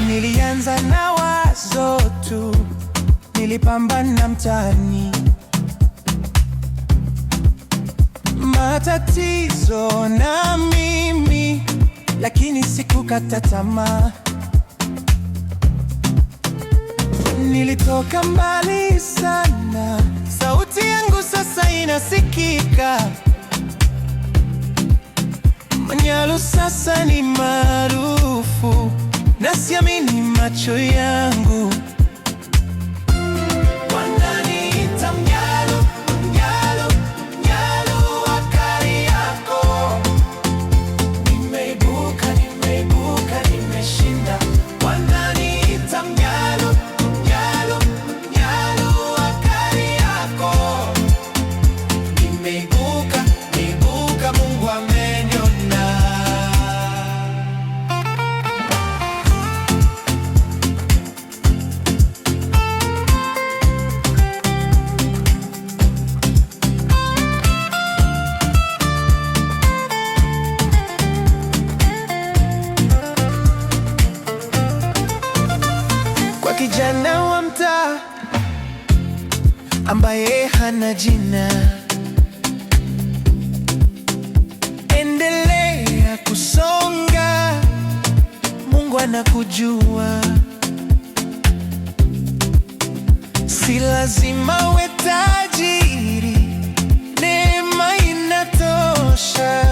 Nilianza na wazo tu, nilipambana mtaani, matatizo na mimi, lakini sikukata tamaa. Nilitoka mbali sana, sauti yangu sasa inasikika. Manyalu sasa ni maarufu, na siamini macho yangu. Wananiita Mnyalu, Mnyalu, Mnyalu wa Kariakoo. Nimeibuka, nimeibuka, nimeshinda. Wananiita Mnyalu, Mnyalu, Mnyalu wa Kariakoo. Nimeibuka, nimeibuka, Mungu ameniona. Kwa kijana wa mtaa ambaye hana jina, endelea kusonga, Mungu anakujua. Si lazima uwe tajiri, neema inatosha.